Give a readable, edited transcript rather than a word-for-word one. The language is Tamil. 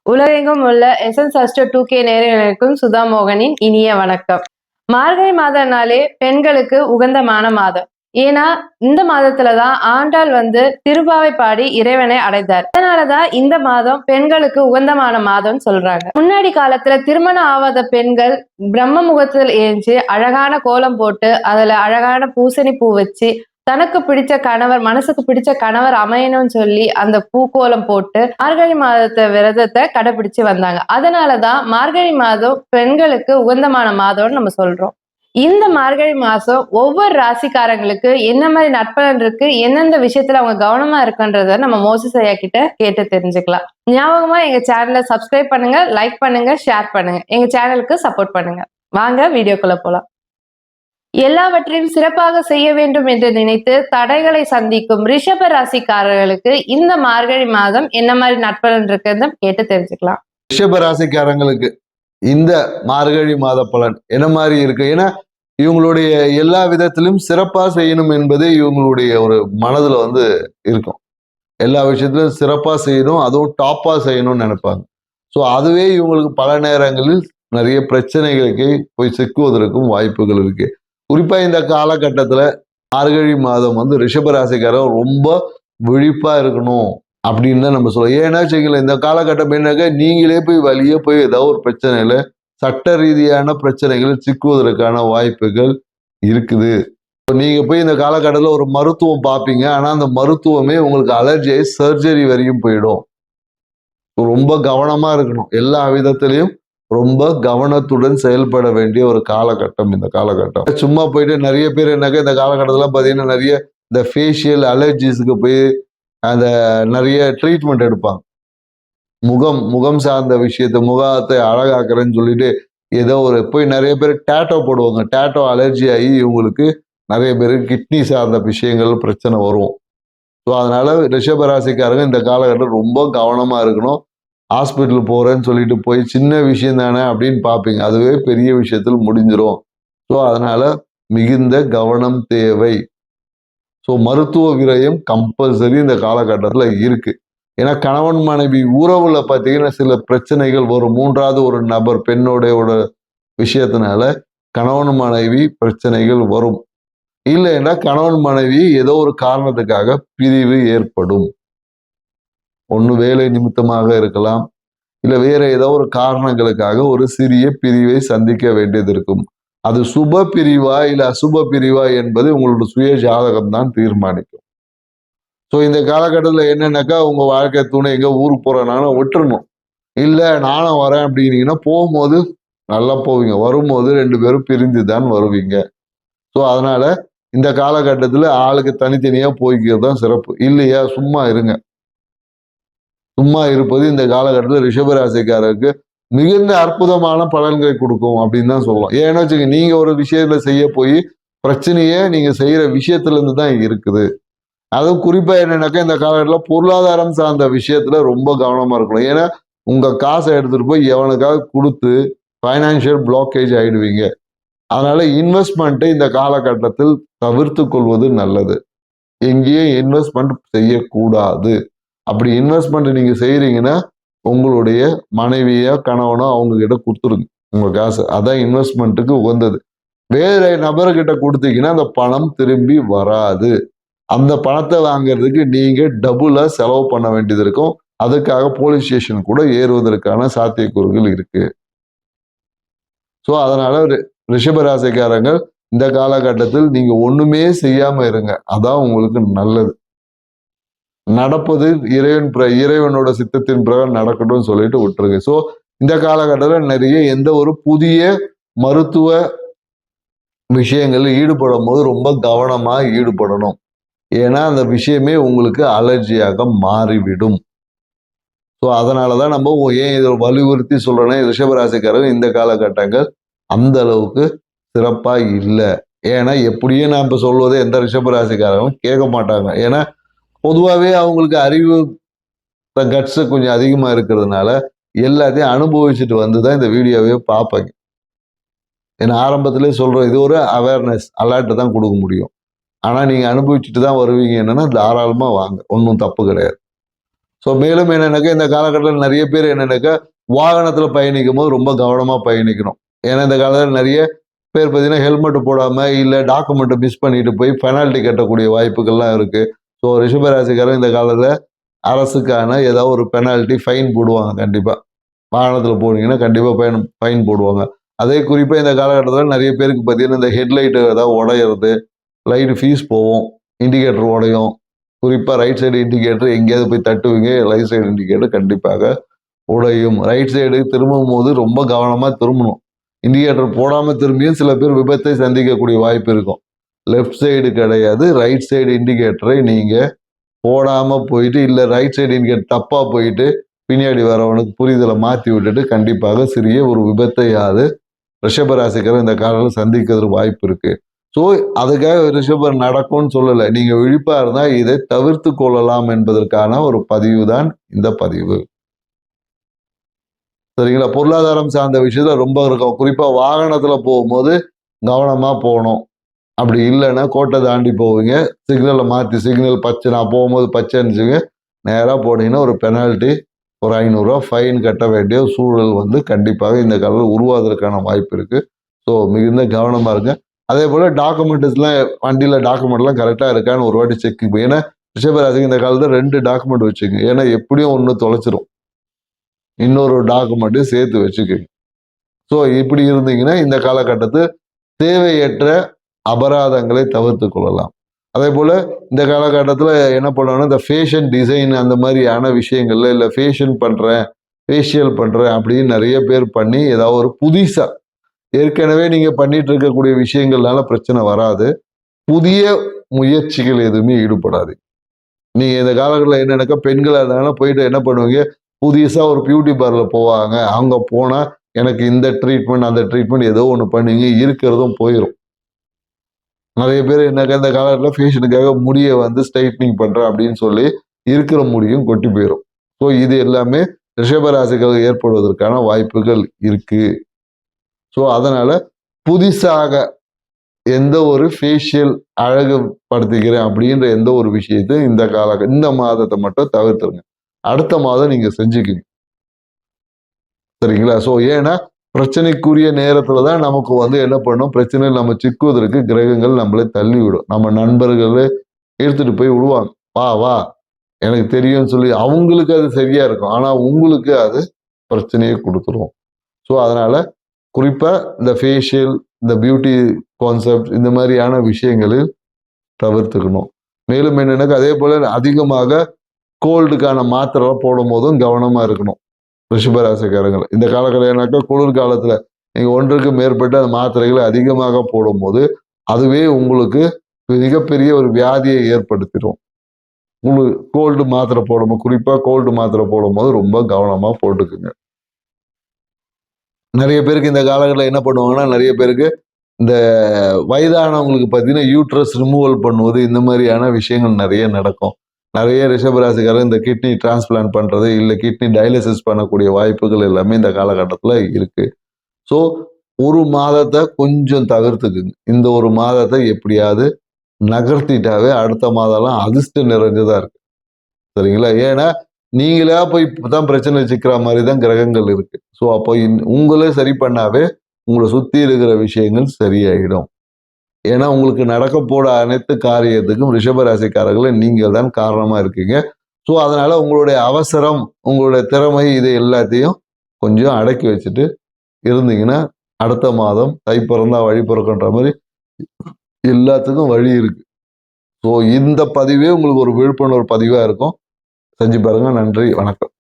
உலகெங்கும் உள்ள எஸ்என்ஸ் அஸ்ட்ரோ 2K நேயர்களுக்கும் சுதா மோகனின் இனிய வணக்கம். மார்கழி மாதம்னாலே பெண்களுக்கு உகந்தமான மாதம். ஏன்னா இந்த மாதத்துலதான் ஆண்டாள் திருப்பாவை பாடி இறைவனை அடைந்தார். அதனாலதான் இந்த மாதம் பெண்களுக்கு உகந்தமான மாதம் சொல்றாங்க. முன்னாடி காலத்துல திருமணம் ஆகாத பெண்கள் பிரம்ம முகத்தில் ஏஞ்சி அழகான கோலம் போட்டு அதுல அழகான பூசணி பூ வச்சு தனக்கு பிடிச்ச கணவர், மனசுக்கு பிடிச்ச கணவர் அமையணும்னு சொல்லி அந்த பூக்கோலம் போட்டு மார்கழி மாதத்தை விரதத்தை கடைபிடிச்சு வந்தாங்க. அதனாலதான் மார்கழி மாதம் பெண்களுக்கு உகந்தமான மாதம்னு நம்ம சொல்றோம். இந்த மார்கழி மாசம் ஒவ்வொரு ராசிக்காரங்களுக்கு என்ன மாதிரி நற்பலன் இருக்கு, எந்தெந்த விஷயத்துல அவங்க கவனமா இருக்குன்றத நம்ம மோசஸ் ஐயா கிட்ட கேட்டு தெரிஞ்சுக்கலாம். ஞாபகமா எங்க சேனலை சப்ஸ்கிரைப் பண்ணுங்க, லைக் பண்ணுங்க, ஷேர் பண்ணுங்க. எங்க சேனலுக்கு சப்போர்ட் பண்ணுங்க. வாங்க வீடியோக்குள்ள போலாம். எல்லாவற்றையும் சிறப்பாக செய்ய வேண்டும் என்று நினைத்து தடைகளை சந்திக்கும் ரிஷப ராசிக்காரர்களுக்கு இந்த மார்கழி மாதம் என்ன மாதிரி நற்பலன் இருக்குன்னு கேட்டு தெரிஞ்சுக்கலாம். ரிஷப ராசிக்காரங்களுக்கு இந்த மார்கழி மாத பலன் என்ன மாதிரி இருக்கு? ஏன்னா இவங்களுடைய எல்லா விதத்திலும் சிறப்பா செய்யணும் என்பது இவங்களுடைய ஒரு மனதுல இருக்கும். எல்லா விஷயத்திலும் சிறப்பா செய்யணும், அதுவும் டாப்பா செய்யணும்னு நினைப்பாங்க. ஸோ அதுவே இவங்களுக்கு பல நேரங்களில் நிறைய பிரச்சனைகளுக்கு போய் சிக்குவதற்கும் வாய்ப்புகள் இருக்கு. குறிப்பா இந்த காலகட்டத்துல மார்கழி மாதம் ரிஷபராசிக்காரர் ரொம்ப விழிப்பா இருக்கணும் அப்படின்னு தான் நம்ம சொல்லுவோம். ஏன்னா வச்சுக்கல, இந்த காலகட்டம் என்னக்க நீங்களே போய் வழியே போய் ஏதாவது ஒரு பிரச்சனையில சட்ட ரீதியான பிரச்சனைகள் சிக்குவதற்கான வாய்ப்புகள் இருக்குது. நீங்க போய் இந்த காலகட்டத்தில் ஒரு மருத்துவம் பார்ப்பீங்க, ஆனா அந்த மருத்துவமே உங்களுக்கு அலர்ஜியை சர்ஜரி வரையும் போயிடும். ரொம்ப கவனமா இருக்கணும். எல்லா விதத்திலையும் ரொம்ப கவனத்துடன் செயல்பட வேண்டிய ஒரு காலகட்டம் இந்த காலகட்டம். சும்மா போயிட்டு நிறைய பேர் என்னக்கா இந்த காலகட்டத்தில் பார்த்தீங்கன்னா நிறைய இந்த ஃபேஷியல் அலர்ஜிஸுக்கு போய் அந்த நிறைய ட்ரீட்மெண்ட் எடுப்பாங்க. முகம் சார்ந்த விஷயத்த முகத்தை அழகாக்குறேன்னு சொல்லிட்டு ஏதோ ஒரு போய் நிறைய பேர் டேட்டோ போடுவாங்க. டேட்டோ அலர்ஜி ஆகி இவங்களுக்கு நிறைய பேருக்கு கிட்னி சார்ந்த விஷயங்கள் பிரச்சனை வரும். ஸோ அதனால ரிஷபராசிக்காரங்க இந்த காலகட்டம் ரொம்ப கவனமா இருக்கணும். ஹாஸ்பிட்டல் போகிறேன்னு சொல்லிட்டு போய் சின்ன விஷயம் தானே அப்படின்னு பார்ப்பீங்க, அதுவே பெரிய விஷயத்தில் முடிஞ்சிடும். ஸோ அதனால மிகுந்த கவனம் தேவை. ஸோ மருத்துவ விரயம் கம்பல்சரி இந்த காலகட்டத்தில் இருக்கு. ஏன்னா கணவன் மனைவி உறவுல பார்த்தீங்கன்னா சில பிரச்சனைகள் வரும். மூன்றாவது ஒரு நபர் பெண்ணோட விஷயத்தினால கணவன் மனைவி பிரச்சனைகள் வரும். இல்லைன்னா கணவன் மனைவி ஏதோ ஒரு காரணத்துக்காக பிரிவு ஏற்படும். ஒன்று வேலை நிமித்தமாக இருக்கலாம், இல்லை வேற ஏதோ ஒரு காரணங்களுக்காக ஒரு சிறிய பிரிவை சந்திக்க வேண்டியது இருக்கும். அது சுப பிரிவா இல்லை அசுப பிரிவா என்பது உங்களோட சுய ஜாதகம் தான் தீர்மானிக்கும். ஸோ இந்த காலகட்டத்தில் என்னன்னாக்கா உங்க வாழ்க்கை துணை எங்க ஊருக்கு போறனாலும் விட்டுறணும். இல்லை நானும் வரேன் அப்படின்னீங்கன்னா போகும்போது நல்லா போவீங்க, வரும்போது ரெண்டு பேரும் பிரிந்து தான் வருவீங்க. ஸோ அதனால இந்த காலகட்டத்தில் ஆளுக்கு தனித்தனியா போய்க்கிறது தான் சிறப்பு. இல்லையா சும்மா இருங்க. சும்மா இருப்பது இந்த காலகட்டத்தில் ரிஷபராசிக்காரருக்கு மிகுந்த அற்புதமான பலன்களை கொடுக்கும் அப்படின்னு தான் சொல்லலாம். ஏன்னா வச்சுக்க, நீங்க ஒரு விஷயத்துல செய்ய போய் பிரச்சனையே நீங்க செய்யற விஷயத்துல இருந்து தான் இருக்குது. அதுவும் குறிப்பா என்னன்னாக்கா இந்த காலகட்டத்தில் பொருளாதாரம் சார்ந்த விஷயத்துல ரொம்ப கவனமா இருக்கணும். ஏன்னா உங்க காசை எடுத்துட்டு போய் எவனுக்காக கொடுத்து ஃபைனான்சியல் பிளாக்கேஜ் ஆயிடுவீங்க. அதனால இன்வெஸ்ட்மெண்ட்டை இந்த காலகட்டத்தில் தவிர்த்து கொள்வது நல்லது. எங்கேயும் இன்வெஸ்ட்மெண்ட் செய்யக்கூடாது. அப்படி இன்வெஸ்ட்மெண்ட் நீங்க செய்யறீங்கன்னா உங்களுடைய மனைவியோ கணவனோ அவங்க கிட்ட கொடுத்துருங்க உங்க காசு. அதான் இன்வெஸ்ட்மெண்ட்டுக்கு உகந்தது. வேற நபர்கிட்ட கொடுத்தீங்கன்னா அந்த பணம் திரும்பி வராது. அந்த பணத்தை வாங்குறதுக்கு நீங்க டபுளா செலவு பண்ண வேண்டியது இருக்கும். அதுக்காக போலீஸ் ஸ்டேஷன் கூட ஏறுவதற்கான சாத்தியக்கூறுகள் இருக்கு. ஸோ அதனால ரிஷபராசிக்காரங்க இந்த காலகட்டத்தில் நீங்க ஒண்ணுமே செய்யாம இருங்க, அதான் உங்களுக்கு நல்லது. நடப்பது இறைவனோட சித்தத்தின் பிரகாரம் நடக்கட்டும் சொல்லிட்டு விட்டுருங்க. ஸோ இந்த காலகட்டத்தில் நிறைய எந்த ஒரு புதிய மருத்துவ விஷயங்களில் ஈடுபடும் போது ரொம்ப கவனமா ஈடுபடணும். ஏன்னா அந்த விஷயமே உங்களுக்கு அலர்ஜியாக மாறிவிடும். ஸோ அதனாலதான் நம்ம ஏன் இதை வலியுறுத்தி சொல்றேன்னா ரிஷபராசிக்காரர்கள் இந்த காலகட்டங்கள் அந்த அளவுக்கு சிறப்பா இல்லை. ஏன்னா எப்படியும் நான் இப்ப சொல்வதை எந்த ரிஷபராசிக்காரரும் கேட்க மாட்டாங்க. ஏன்னா பொதுவாகவே அவங்களுக்கு அறிவு கட்ஸ் கொஞ்சம் அதிகமாக இருக்கிறதுனால எல்லாத்தையும் அனுபவிச்சுட்டு வந்து தான் இந்த வீடியோவே பார்ப்பாங்க. ஏன்னா ஆரம்பத்திலே சொல்கிறோம், இது ஒரு அவேர்னஸ் அலர்ட்டை தான் கொடுக்க முடியும். ஆனால் நீங்கள் அனுபவிச்சுட்டு தான் வருவீங்க. என்னன்னா தாராளமாக வாங்க, ஒன்றும் தப்பு கிடையாது. ஸோ மேலும் என்னன்னாக்கா இந்த காலகட்டத்தில் நிறைய பேர் என்னன்னாக்கா வாகனத்துல பயணிக்கும் போது ரொம்ப கவனமா பயணிக்கணும். ஏன்னா இந்த காலத்தில் நிறைய பேர் பார்த்தீங்கன்னா ஹெல்மெட் போடாம இல்லை டாக்குமெண்ட்டை மிஸ் பண்ணிட்டு போய் பெனால்ட்டி கட்டக்கூடிய வாய்ப்புகள்லாம் இருக்கு. ஸோ ரிஷபராசிக்காரன் இந்த காலத்தில் அரசுக்கான ஏதாவது ஒரு பெனால்ட்டி ஃபைன் போடுவாங்க கண்டிப்பா. வாகனத்துல போனீங்கன்னா கண்டிப்பா ஃபைன் போடுவாங்க. அதே குறிப்பா இந்த காலகட்டத்தில் நிறைய பேருக்கு பார்த்தீங்கன்னா இந்த ஹெட்லைட் ஏதாவது உடையிறது, லைட் ஃபீஸ் போகும், இண்டிகேட்டர் உடையும். குறிப்பா ரைட் சைடு இண்டிகேட்டர் எங்கேயாவது போய் தட்டுவீங்க, ரைட் சைடு இண்டிகேட்டர் கண்டிப்பாக உடையும். ரைட் சைடு திரும்பும் போது ரொம்ப கவனமா திரும்பணும். இண்டிகேட்டர் போடாம திரும்பியும் சில பேர் விபத்தை சந்திக்கக்கூடிய வாய்ப்பு இருக்கும். லெஃப்ட் சைடு கிடையாது, ரைட் சைடு இண்டிகேட்டரை நீங்க போடாம போயிட்டு இல்லை ரைட் சைடு இண்டிகேட்டர் தப்பா போயிட்டு பின்னாடி வரவனுக்கு புரிதலை மாற்றி விட்டுட்டு கண்டிப்பாக சிறிய ஒரு விபத்தையாவது ரிஷபராசிக்காரர் இந்த காலையில் சந்திக்கிறதுக்கு வாய்ப்பு இருக்கு. ஸோ அதுக்காக ரிஷபர் நடக்கும்னு சொல்லலை. நீங்க விழிப்பா இருந்தா இதை தவிர்த்து கொள்ளலாம் என்பதற்கான ஒரு பதிவு தான் இந்த பதிவு. சரிங்களா? பொருளாதாரம் சார்ந்த விஷயத்துல ரொம்ப இருக்கும். குறிப்பா வாகனத்துல போகும்போது கவனமா போகணும். அப்படி இல்லைன்னா கோட்டை தாண்டி போவீங்க, சிக்னலை மாற்றி சிக்னல் பச்சை, நான் போகும்போது பச்சைன்னுச்சுங்க, நேராக போனீங்கன்னா ஒரு பெனால்ட்டி, ஒரு 500 ரூபா ஃபைன் கட்ட வேண்டிய சூழல் வந்து கண்டிப்பாக இந்த காலத்தில் உருவாவதற்கான வாய்ப்பு இருக்கு. ஸோ மிகுந்த கவனமா இருங்க. அதே போல டாக்குமெண்ட்ஸ்லாம் வண்டியில டாக்குமெண்ட்லாம் கரெக்டாக இருக்கான்னு ஒரு வாட்டி செக். ஏன்னா ரிஷபராசிக்கு இந்த காலத்தில் 2 டாக்குமெண்ட் வச்சுங்க. ஏன்னா எப்படியும் ஒன்று தொலைச்சிரும், இன்னொரு டாக்குமெண்ட்டையும் சேர்த்து வச்சுக்கோங்க. ஸோ இப்படி இருந்தீங்கன்னா இந்த காலகட்டத்தில் தேவையற்ற அபராதங்களை தவிர்த்து கொள்ளலாம். அதே போல இந்த காலகட்டத்தில் என்ன பண்ணணும்னா இந்த ஃபேஷன் டிசைன் அந்த மாதிரியான விஷயங்கள்ல இல்லை ஃபேஷியல் பண்றேன் அப்படின்னு நிறைய பேர் பண்ணி ஏதாவது ஒரு புதுசா ஏற்கனவே நீங்க பண்ணிட்டு இருக்கக்கூடிய விஷயங்கள்னால பிரச்சனை வராது. புதிய முயற்சிகள் எதுவுமே ஈடுபடாது. நீங்க இந்த காலகட்டத்தில் என்னன்னாக்கா பெண்களா இருந்தாலும் போயிட்டு என்ன பண்ணுவீங்க, புதுசா ஒரு பியூட்டி பார்லர் போவாங்க. அவங்க போனா எனக்கு இந்த ட்ரீட்மெண்ட் அந்த ட்ரீட்மெண்ட் ஏதோ ஒன்று பண்ணுவீங்க, இருக்கிறதும் போயிடும். நிறைய பேர் என்னக்கா இந்த காலத்தில் ஃபேஷனுக்காக முடியை வந்து ஸ்ட்ரைட்னிங் பண்றேன் அப்படின்னு சொல்லி இருக்கிற முடியும் கொட்டி போயிடும். ஸோ இது எல்லாமே ரிஷபராசிகள் ஏற்படுவதற்கான வாய்ப்புகள் இருக்கு. ஸோ அதனால புதுசாக எந்த ஒரு ஃபேஷியல் அழகுபடுத்திக்கிறேன் அப்படின்ற எந்த ஒரு விஷயத்தையும் இந்த மாதத்தை மட்டும் தவிர்த்துருங்க. அடுத்த மாதம் நீங்க செஞ்சுக்கிங்க. சரிங்களா? ஸோ ஏன்னா பிரச்சனைக்குரிய நேரத்துல தான் நமக்கு வந்து என்ன பண்ணும், பிரச்சனையில் நம்ம சிக்குவதற்கு கிரகங்கள் நம்மளை தள்ளி விடும். நம்ம நண்பர்களே எடுத்துட்டு போய் விடுவாங்க, வா வா எனக்கு தெரியும்னு சொல்லி. அவங்களுக்கு அது சரியா இருக்கும், ஆனா உங்களுக்கு அது பிரச்சனையை கொடுத்துரும். ஸோ அதனால குறிப்பா இந்த ஃபேஷியல், இந்த பியூட்டி கான்செப்ட் இந்த மாதிரியான விஷயங்களில் தவிர்த்துக்கணும். மேலும் என்னன்னாக்கா அதே போல அதிகமாக கோல்டுக்கான மாத்திரை போடும் போதும் கவனமா இருக்கணும் ரிஷபராசிக்காரங்கள். இந்த காலகட்டம்னாக்கா குளிர்காலத்துல நீங்க ஒன்றுக்கு மேற்பட்ட அந்த மாத்திரைகளை அதிகமாக போடும்போது அதுவே உங்களுக்கு மிகப்பெரிய ஒரு வியாதியை ஏற்படுத்திடும். உங்களுக்கு கோல்டு மாத்திரை போடும்போது, குறிப்பா கோல்டு மாத்திரை போடும்போது ரொம்ப கவனமா போட்டுக்குங்க. நிறைய பேருக்கு இந்த காலகட்டத்தில் என்ன பண்ணுவாங்கன்னா, நிறைய பேருக்கு இந்த வயதானவங்களுக்கு பார்த்தீங்கன்னா யூட்ரஸ் ரிமூவல் பண்ணுவது இந்த மாதிரியான விஷயங்கள் நிறைய நடக்கும். நிறைய ரிஷபராசிக்காரர் இந்த கிட்னி டிரான்ஸ்பிளான்ட் பண்றது இல்லை கிட்னி டயாலிசிஸ் பண்ணக்கூடிய வாய்ப்புகள் எல்லாமே இந்த காலகட்டத்தில் இருக்கு. ஸோ ஒரு மாதத்தை கொஞ்சம் தவிர்த்துக்குங்க. இந்த ஒரு மாதத்தை எப்படியாவது நகர்த்திட்டாவே அடுத்த மாதம்லாம் அதிர்ஷ்டம் நிறைஞ்சதா இருக்கு. சரிங்களா? ஏன்னா நீங்களா போய் தான் பிரச்சனை சிக்கிற மாதிரி தான் கிரகங்கள் இருக்கு. ஸோ அப்போ உங்களே சரி பண்ணாவே உங்களை சுத்தி இருக்கிற விஷயங்கள் சரியாயிடும். ஏன்னா உங்களுக்கு நடக்க போற அனைத்து காரியத்துக்கும் ரிஷபராசிக்காரர்களை நீங்கள் தான் காரணமா இருக்கீங்க. ஸோ அதனால உங்களுடைய அவசரம், உங்களுடைய திறமை இது எல்லாத்தையும் கொஞ்சம் அடக்கி வச்சுட்டு இருந்தீங்கன்னா அடுத்த மாதம் தை பிறந்தா வழி பிறக்குன்ற மாதிரி எல்லாத்துக்கும் வழி இருக்கு. ஸோ இந்த பதிவே உங்களுக்கு ஒரு விழிப்புணர்வு பதிவா இருக்கும். செஞ்சு பாருங்க. நன்றி, வணக்கம்.